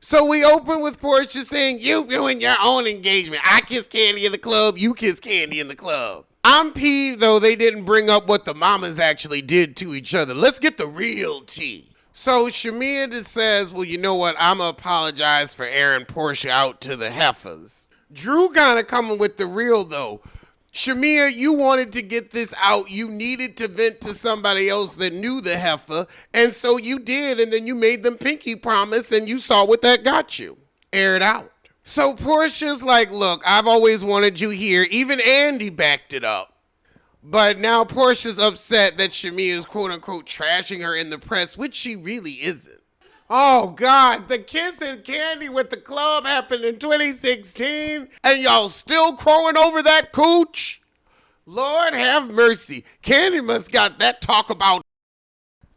So we open with Porsha saying, you ruined your own engagement. I kiss Candy in the club, you kiss Candy in the club. I'm peeved, though, they didn't bring up what the mamas actually did to each other. Let's get the real tea. So Shamea just says, well, you know what? I'm going to apologize for airing Porsha out to the heifers. Drew kind of coming with the real, though. Shamea, you wanted to get this out. You needed to vent to somebody else that knew the heifer, and so you did, and then you made them pinky promise, and you saw what that got you. Air it out. So Porsha's like, look, I've always wanted you here. Even Andy backed it up. But now Porsha's upset that Shamea is quote-unquote trashing her in the press, which she really isn't. Oh, God, the kiss and Candy with the club happened in 2016, and y'all still crowing over that cooch? Lord have mercy. Candy must got that talk about.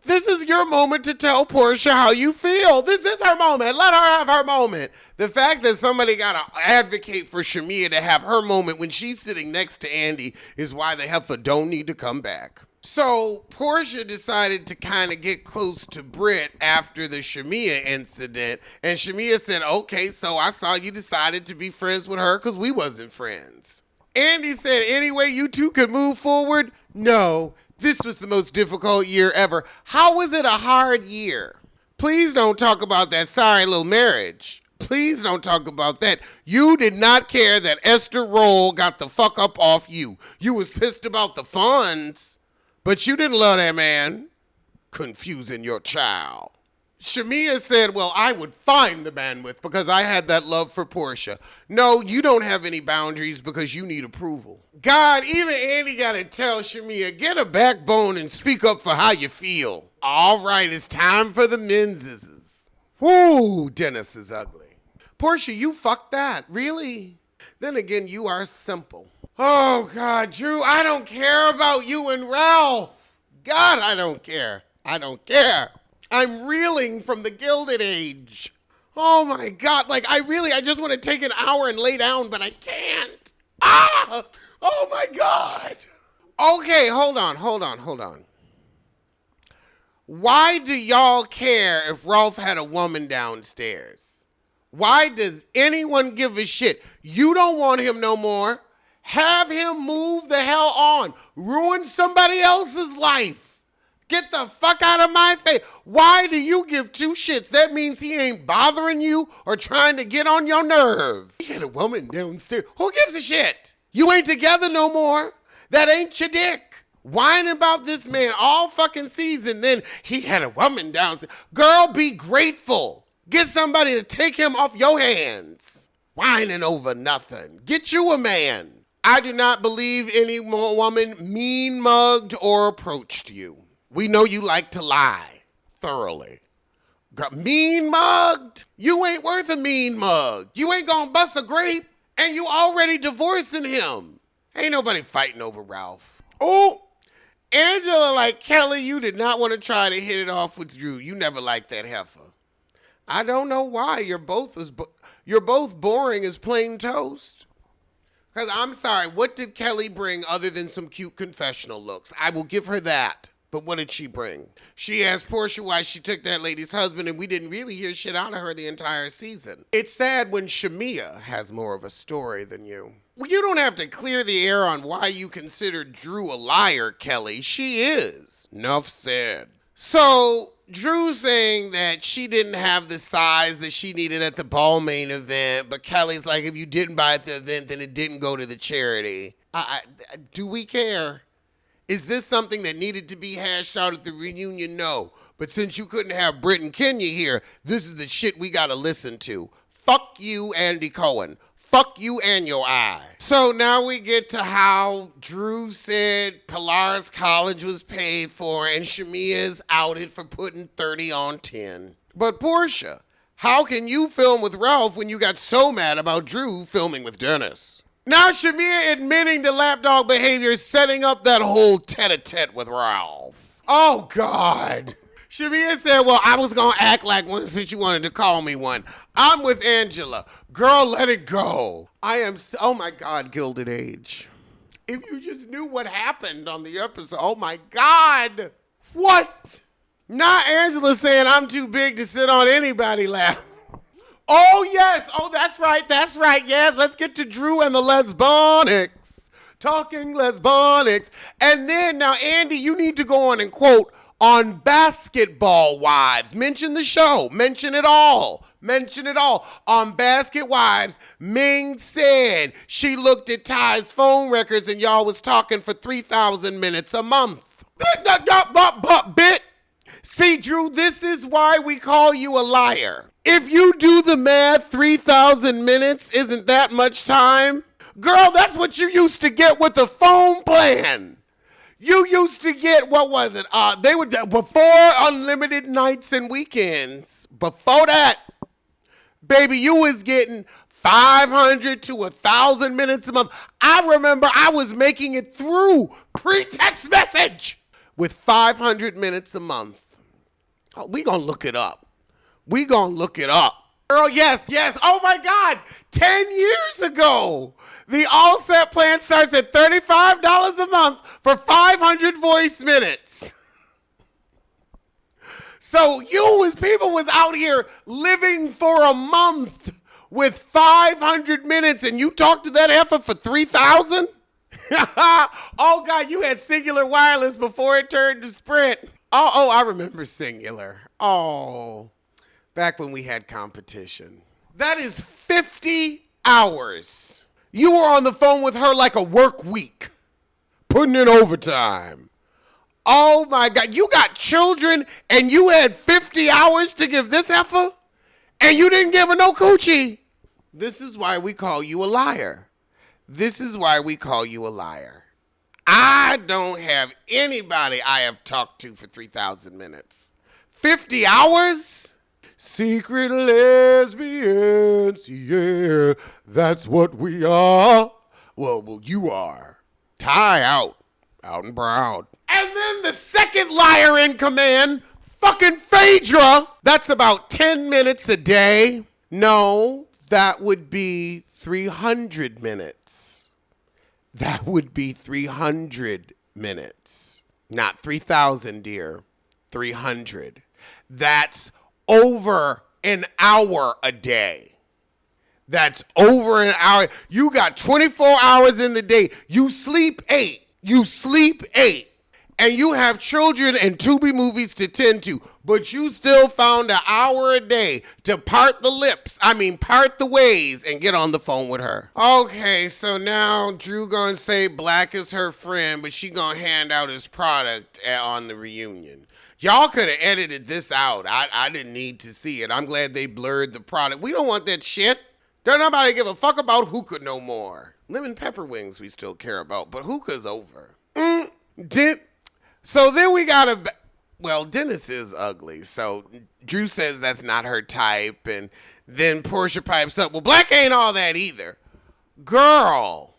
This is your moment to tell Porsha how you feel. This is her moment. Let her have her moment. The fact that somebody got to advocate for Shamea to have her moment when she's sitting next to Andy is why the heifer don't need to come back. So Porsha decided to kind of get close to Britt after the Shamea incident. And Shamea said, okay, so I saw you decided to be friends with her because we wasn't friends. Andy said, anyway, you two could move forward? No, this was the most difficult year ever. How was it a hard year? Please don't talk about that sorry little marriage. Please don't talk about that. You did not care that Esther Roll got the fuck up off you. You was pissed about the funds. But you didn't love that man, confusing your child. Shamea said, well, I would find the bandwidth because I had that love for Porsha. No, you don't have any boundaries because you need approval. God, even Andy got to tell Shamea, get a backbone and speak up for how you feel. All right, it's time for the menses. Woo, Dennis is ugly. Porsha, you fucked that, really? Then again, you are simple. Oh, God, Drew, I don't care about you and Ralph. God, I don't care. I don't care. I'm reeling from the Gilded Age. Oh, my God. Like, I just want to take an hour and lay down, but I can't. Ah! Oh, my God. Okay, hold on. Why do y'all care if Ralph had a woman downstairs? Why does anyone give a shit? You don't want him no more. Have him move the hell on. Ruin somebody else's life. Get the fuck out of my face. Why do you give two shits? That means he ain't bothering you or trying to get on your nerve. He had a woman downstairs. Who gives a shit? You ain't together no more. That ain't your dick. Whining about this man all fucking season. Then he had a woman downstairs. Girl, be grateful. Get somebody to take him off your hands. Whining over nothing. Get you a man. I do not believe any woman mean mugged or approached you. We know you like to lie thoroughly. Mean mugged? You ain't worth a mean mug. You ain't gonna bust a grape, and you already divorcing him. Ain't nobody fighting over Ralph. Oh, Angela, like Kelly, you did not want to try to hit it off with Drew. You never liked that heifer. I don't know why. You're both boring as plain toast. Because I'm sorry, what did Kelly bring other than some cute confessional looks? I will give her that. But what did she bring? She asked Porsha why she took that lady's husband, and we didn't really hear shit out of her the entire season. It's sad when Shamea has more of a story than you. Well, you don't have to clear the air on why you consider Drew a liar, Kelly. She is. Nuff said. So, Drew saying that she didn't have the size that she needed at the ball main event, but Kelly's like, if you didn't buy it at the event, then it didn't go to the charity. Do we care? Is this something that needed to be hashed out at the reunion? No. But since you couldn't have Britt and Kenya here, this is the shit we gotta listen to. Fuck you, Andy Cohen. Fuck you and your eye. So now we get to how Drew said Polaris College was paid for and Shamea's outed for putting 30 on 10. But Porsha, how can you film with Ralph when you got so mad about Drew filming with Dennis? Now Shamea admitting to lapdog behavior, setting up that whole tete-a-tete with Ralph. Oh, God. Shamea said, well, I was going to act like one since you wanted to call me one. I'm with Angela. Girl, let it go. Oh, my God, Gilded Age. If you just knew what happened on the episode. Oh, my God. What? Not Angela saying I'm too big to sit on anybody lap. Oh, yes. Oh, that's right. That's right. Yes, let's get to Drew and the Lesbonics. Talking Lesbonics. And then, now, Andy, you need to go on and quote on Basketball Wives. Mention the show. Mention it all. Mention it all. On Basket Wives, Ming said she looked at Ty's phone records and y'all was talking for 3,000 minutes a month. Bit. See, Drew, this is why we call you a liar. If you do the math, 3,000 minutes isn't that much time. Girl, that's what you used to get with the phone plan. You used to get, what was it? They would, before unlimited nights and weekends, before that, baby, you was getting 500 to 1,000 minutes a month. I remember I was making it through pre-text message with 500 minutes a month. Oh, we gonna look it up. We gonna look it up. Girl, yes. Oh my God, 10 years ago. The all set plan starts at $35 a month for 500 voice minutes. So people was out here living for a month with 500 minutes and you talked to that heifer for 3,000? Oh God, you had Singular Wireless before it turned to Sprint. Oh, I remember Singular. Oh, back when we had competition. That is 50 hours. You were on the phone with her like a work week, putting in overtime. Oh my God, you got children and you had 50 hours to give this heifer and you didn't give her no coochie. This is why we call you a liar. This is why we call you a liar. I don't have anybody I have talked to for 3,000 minutes. 50 hours? Secret lesbians, yeah, that's what we are. Well, you are. Ty out and proud. And then the second liar in command, fucking Phaedra. That's about 10 minutes a day. No, that would be 300 minutes. That would be 300 minutes. Not 3,000, dear. 300. That's over an hour a day. That's over an hour. You got 24 hours in the day. You sleep 8. And you have children and Tubi movies to tend to. But you still found an hour a day to part the ways and get on the phone with her. Okay, so now Drew gonna say Black is her friend, but she gonna hand out his product on the reunion. Y'all could have edited this out. I didn't need to see it. I'm glad they blurred the product. We don't want that shit. Don't nobody give a fuck about hookah no more. Lemon pepper wings we still care about, but hookah's over. So then we got Dennis is ugly. So Drew says that's not her type. And then Porsha pipes up, well, Black ain't all that either. Girl,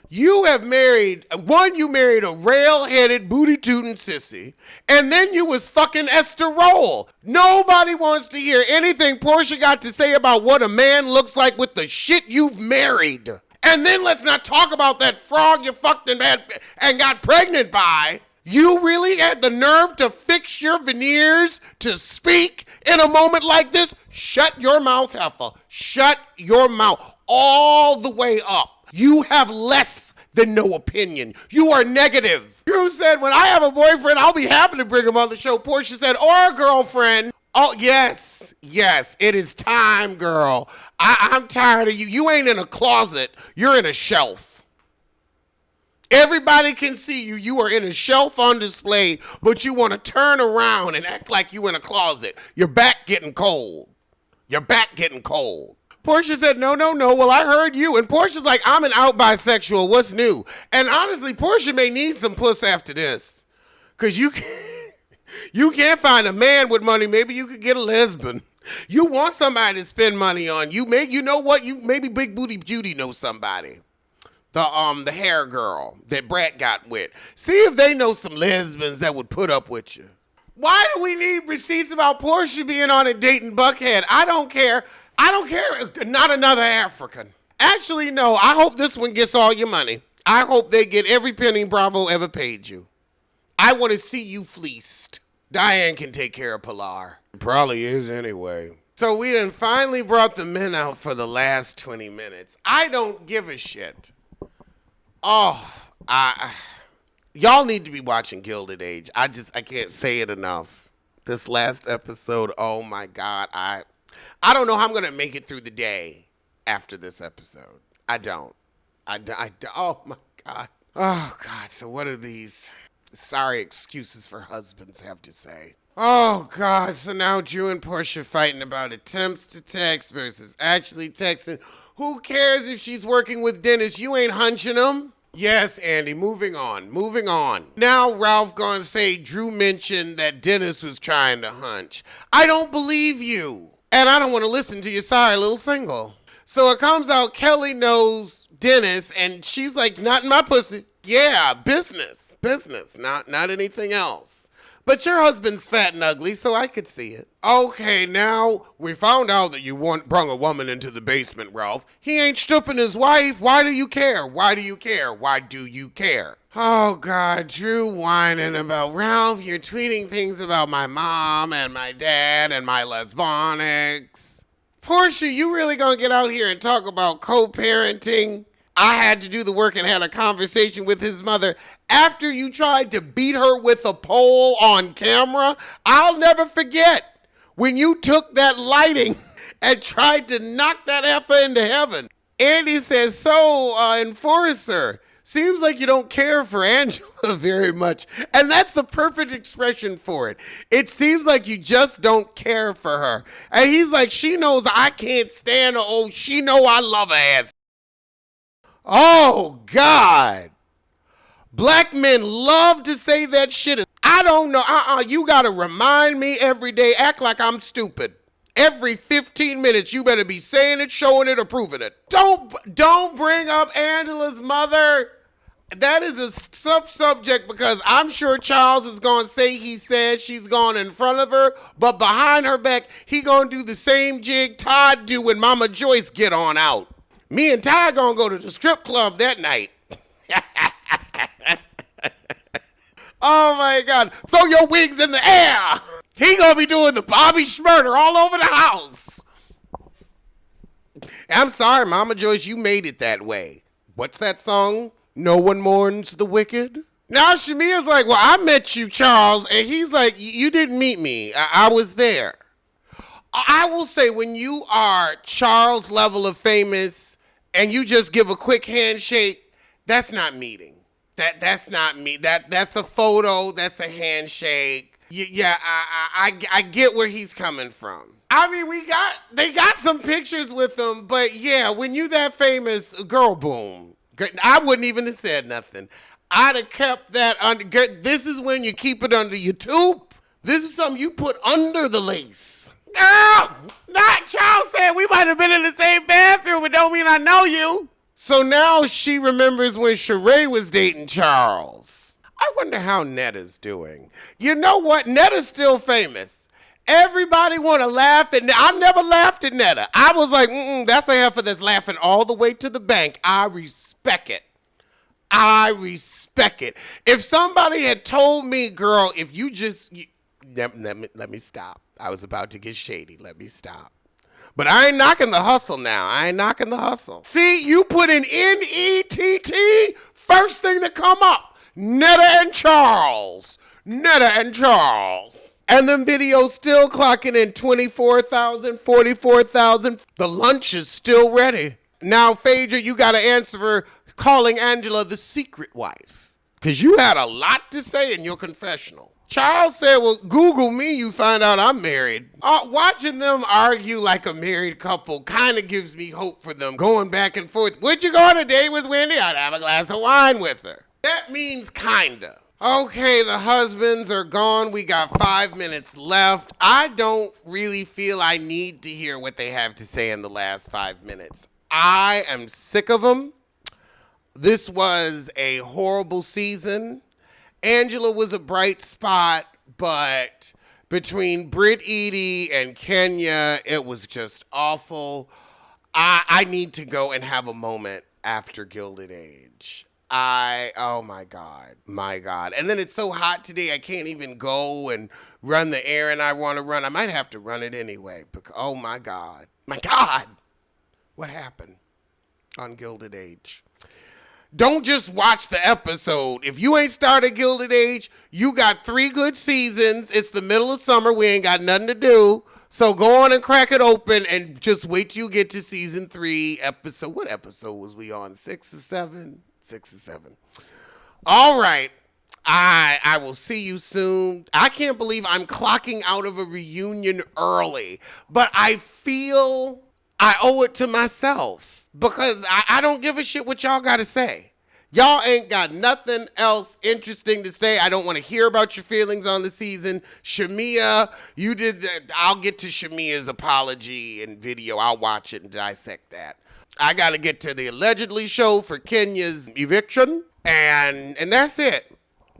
you married a rail-headed, booty-tootin' sissy. And then you was fucking Esther Roll. Nobody wants to hear anything Porsha got to say about what a man looks like with the shit you've married. And then let's not talk about that frog you fucked and got pregnant by. You really had the nerve to fix your veneers to speak in a moment like this? Shut your mouth, heifer. Shut your mouth all the way up. You have less than no opinion. You are negative. Drew said, when I have a boyfriend, I'll be happy to bring him on the show. Porsha said, or a girlfriend. Oh, yes, it is time, girl. I'm tired of you. You ain't in a closet. You're in a shelf. Everybody can see you. You are in a shelf on display, but you want to turn around and act like you in a closet. Your back getting cold. Porsha said, no. Well, I heard you. And Porsha's like, I'm an out bisexual. What's new? And honestly, Porsha may need some puss after this. Because you can't find a man with money. Maybe you could get a lesbian. You want somebody to spend money on you. You know what? Maybe Big Booty Judy knows somebody. The hair girl that Brett got with. See if they know some lesbians that would put up with you. Why do we need receipts about Porsha being on a date in Buckhead? I don't care. Not another African. Actually, no. I hope this one gets all your money. I hope they get every penny Bravo ever paid you. I want to see you fleeced. Diane can take care of Pilar. It probably is anyway. So we done finally brought the men out for the last 20 minutes. I don't give a shit. Oh, y'all need to be watching Gilded Age. I can't say it enough. This last episode, oh my God. I don't know how I'm going to make it through the day after this episode. I don't. Oh my God. Oh God. So what do these sorry excuses for husbands have to say? Oh God. So now Drew and Porsha fighting about attempts to text versus actually texting. Who cares if she's working with Dennis? You ain't hunching him. Yes, Andy, moving on. Now Ralph gonna say Drew mentioned that Dennis was trying to hunch. I don't believe you. And I don't want to listen to your sorry little single. So it comes out Kelly knows Dennis and she's like, not in my pussy. Yeah, business, not anything else. But your husband's fat and ugly, so I could see it. Okay, now we found out that you brung a woman into the basement, Ralph. He ain't stooping his wife. Why do you care? Oh, God, Drew whining about Ralph. You're tweeting things about my mom and my dad and my lesbonics. Porsha, you really gonna get out here and talk about co-parenting? I had to do the work and had a conversation with his mother after you tried to beat her with a pole on camera. I'll never forget when you took that lighting and tried to knock that heifer into heaven. Andy says, so, Enforcer, seems like you don't care for Angela very much. And that's the perfect expression for it. It seems like you just don't care for her. And he's like, she knows I can't stand her. Oh, she know I love her ass. Oh, God. Black men love to say that shit. I don't know. You got to remind me every day. Act like I'm stupid. Every 15 minutes, you better be saying it, showing it, or proving it. Don't bring up Angela's mother. That is a subject because I'm sure Charles is going to say he said she's gone in front of her, but behind her back, he going to do the same jig Todd do when Mama Joyce get on out. Me and Ty gonna go to the strip club that night. Oh my God. Throw your wigs in the air. He gonna be doing the Bobby Schmurder all over the house. I'm sorry, Mama Joyce, you made it that way. What's that song? No one mourns the wicked? Now Shamea's like, well, I met you, Charles. And he's like, you didn't meet me. I was there. I will say when you are Charles level of famous, and you just give a quick handshake, that's not meeting. That's not me. That's a photo. That's a handshake. I get where he's coming from. I mean, they got some pictures with them, but yeah, when you that famous, girl, boom. I wouldn't even have said nothing. I'd have kept that under. This is when you keep it under your tube. This is something you put under the lace. Girl, not Charles said we might have been in the same bathroom, but don't mean I know you. So now she remembers when Sheree was dating Charles. I wonder how Netta's doing. You know what? Netta's still famous. Everybody want to laugh at Netta. I never laughed at Netta. I was like, that's a heifer that's laughing all the way to the bank. I respect it. If somebody had told me, girl, if you just... Let me stop. I was about to get shady. Let me stop. But I ain't knocking the hustle now. See, you put in N-E-T-T, first thing that come up. Netta and Charles. And them videos still clocking in 24,000, 44,000. The lunch is still ready. Now, Phaedra, you got to answer for calling Angela the secret wife. Because you had a lot to say in your confessional. Charles said, well, Google me, you find out I'm married. Watching them argue like a married couple kind of gives me hope for them going back and forth. Would you go on a date with Wendy? I'd have a glass of wine with her. That means kinda. Okay, the husbands are gone. We got 5 minutes left. I don't really feel I need to hear what they have to say in the last 5 minutes. I am sick of them. This was a horrible season. Angela was a bright spot, but between Britt Edie and Kenya, it was just awful. I need to go and have a moment after Gilded Age. Oh my God. My God. And then it's so hot today, I can't even go and run the errand I want to run. I might have to run it anyway. Because, oh my God. My God. What happened on Gilded Age? Don't just watch the episode. If you ain't started Gilded Age, you got 3 good seasons. It's the middle of summer. We ain't got nothing to do. So go on and crack it open and just wait till you get to season 3 episode. What episode was we on? 6 or 7? 6 or 7. All right. I will see you soon. I can't believe I'm clocking out of a reunion early, but I feel I owe it to myself because I don't give a shit what y'all got to say. Y'all ain't got nothing else interesting to say. I don't want to hear about your feelings on the season. Shamea, you did that. I'll get to Shamea's apology and video. I'll watch it and dissect that. I got to get to the allegedly show for Kenya's eviction. And that's it.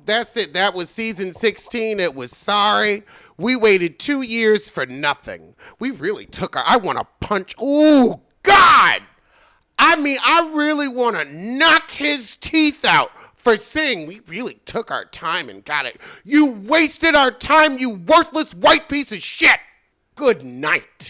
That's it. That was season 16. It was sorry. We waited 2 years for nothing. We really took I want to punch. Oh, God. I mean, I really want to knock his teeth out for saying we really took our time and got it. You wasted our time, you worthless white piece of shit. Good night.